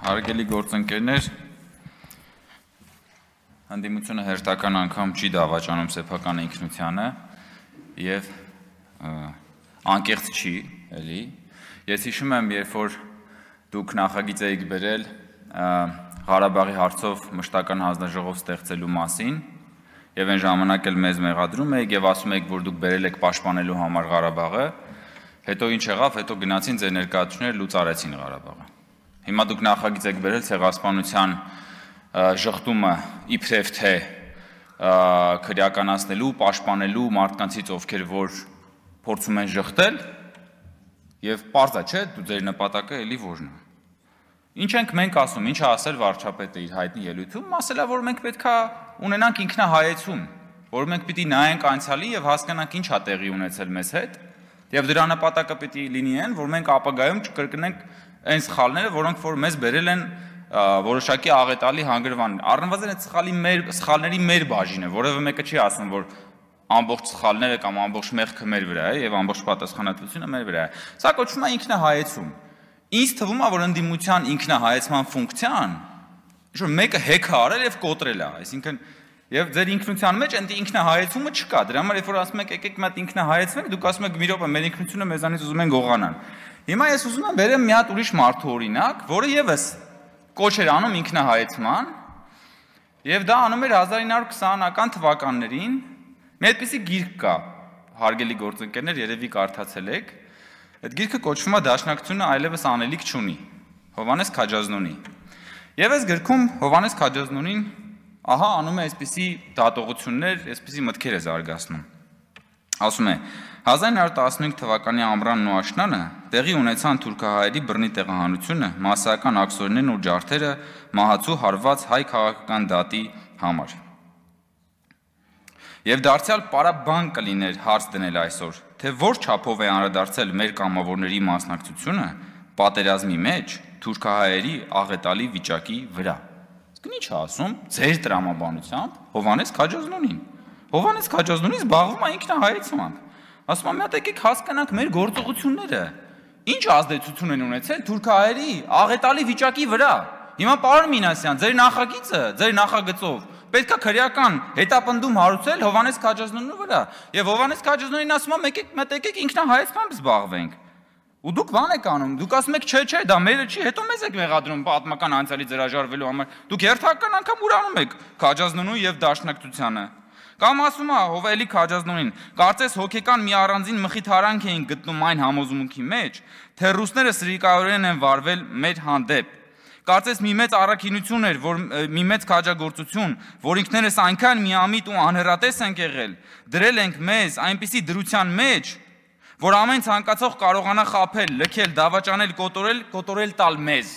Հարգելի գործընկերներ, հանդիմությունը հերթական անգամ չի դավաճանում սեփական ինքնությանը եւ անկեղծ չի, էլի։ Ես հիշում եմ, երբ որ դուք նախագիծ էիք բերել Ղարաբաղի հարցով մշտական հանձնաժողով ստեղծելու մասին եւ այն ժամանակ էլ մեզ մեղադրում եք եւ ասում եք, որ դուք բերել եք պաշտպանելու համար Ղարաբաղը, հետո ինչ եղավ, հետո գնացին ձեր ներկայացուցիչները լուծարեցին Ղարաբաղը։ Հիմա դուք նախագիծ եք բերել ցեղասպանության ժխտումը իբրև թե քրեականացնելու, պաշտպանելու մարդկանցից, ովքեր որ փորձում են ժխտել, եւ պարզ է, չէ, դու ձեր նպատակը էլի որն է։ Ինչ ենք մենք ասում, ինչ է ասել վարչապետը իր հայտնի ելույթում, ասել է, որ մենք պետք է ունենանք ինքնահայեցում, որ մենք պիտի նայենք անցյալի եւ հասկանանք ինչ է տեղի ունեցել մեզ հետ, եւ դրա նպատակը պիտի լինի այն, որ մենք ապագայում չկրկնենք այն սխալները, որոնք որ մեզ բերել են որոշակի աղետալի հանգրվան։ Առնվազն այդ սխալների մեր բաժինը, որևէ մեկը չի ասում, որ ամբողջ սխալները կամ ամբողջ մեղքը մեր վրա է եւ ամբողջ պատասխանատվությունը մեր վրա է։ Սա կոչվում է ինքնահայեցում։ Ինձ թվում է, որ ընդդիմության ինքնահայեցման ֆունկցիան ինչ-որ մեկը հեք է արել եւ կոտրել է, այսինքն եւ ձեր ինքնության մեջ այնտեղ ինքնահայեցումը չկա։ Դրա համար երբ որ ասում եք եկեք մի հատ ինքնահայեցվենք, դուք ասում եք մի րոպե, մեր ինքնությունը մեզանից ուզում են գողանան։ Հիմա ես ուզում եմ բերեմ մի հատ ուրիշ մարդու օրինակ, որը եւս կոչ էր անում ինքնահայեցման, եւ դա անում էր 1920-ական թվականներին։ Մի այդպիսի գիրք կա, հարգելի գործընկերներ, երևի կարդացել եք։ Այդ գիրքը կոչվում է Դաշնակցությունը այլևս անելիք չունի, Հովհաննես Քաջազնոնի։ Եվ այս գրքում Հովհաննես Քաջազնոնին ահա անում է այսպիսի դատողություններ, այսպիսի մտքեր է զարգացնում։ Ասում է. 1915 թվականի ամռանն ու աշնանը տեղի ունեցան թուրքահայերի բռնի տեղահանությունը, մասսայական աքսորներն ու ջարդերը մահացու հարված հայ քաղաքական դատի համար։ Եվ դարձյալ պարաբան կլիներ հարց դնել այսօր, թե որ չափով է անդրադարձել մեր կամավորների մասնակցությունը պատերազմի մեջ թուրքահայերի աղետալի վիճակի վրա։ Իսկ ինչ է ասում ձեր տրամաբանությամբ Հովհաննես Քաջազնոնին։ Հովհաննես Քաջազնոնին զբաղվում է ինքնահայեցմամբ։ Ասում եմ, եկեք հասկանանք մեր գործողությունները։ Ինչ ազդեցություն են ունեցել թուրքահայերի աղետալի վիճակի վրա։ Հիմա պարոն Մինասյան, ձեր նախագիծը, ձեր նախագծով պետք է քրեական հետապնդում հարուցել Հովհաննես Քաջազնոնի վրա։ Եվ Հովհաննես Քաջազնոնին ասում եմ, եկեք ինքնահայեցմամբ զբաղվենք։ Ու դուք բան եք անում, դուք ասում եք, չէ, դա մերը չի, հետո մեզ եք մեղադրում պատմական անցյալից հրաժարվելու համար։ Դուք հերթական անգամ ուրանում եք Քաջազնոնու եւ Դաշնակցությանը։ Կամ ասում է Հովելի Քաջազնոնին, կարծես հոգեկան մի առանձին մխիթարանք էին գտնում այն համոզմունքի մեջ, թե ռուսները սրիկայորեն են վարվել մեր հանդեպ։ Կարծես մի մեծ առաքինություն էր, մի մեծ քաջագործություն, որ ինքներս այնքան միամիտ ու անհեռատես ենք եղել, դրել ենք մեզ այնպիսի դրության մեջ, որ ամեն ցանկացող կարողանա խաբել, լքել, դավաճանել, կոտորել տալ մեզ։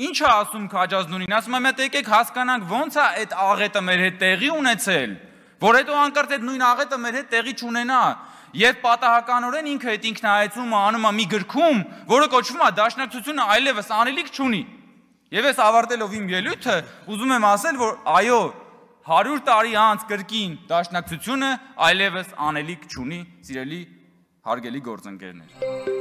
Ինչ է ասում Քաջազնոնին, ասում է եկեք հասկանանք ոնց է այդ աղետը մեր հետ տեղի ունեցել, որ հետո անկարծ այդ նույն աղետը մեր հետ տեղի չունենա, երբ պատահականորեն ինքը այդ ինքնահայեցումը անում է մի գրքում, որը կոչվում է Դաշնակցությունը այլևս անելիք չունի։ Եվ ես ավարտելով իմ ելույթը ուզում եմ ասել, որ այո, 100 տարի անց կրկին Դաշնակցությունը այլևս անելիք չունի, սիրելի հարգելի գործընկերներ։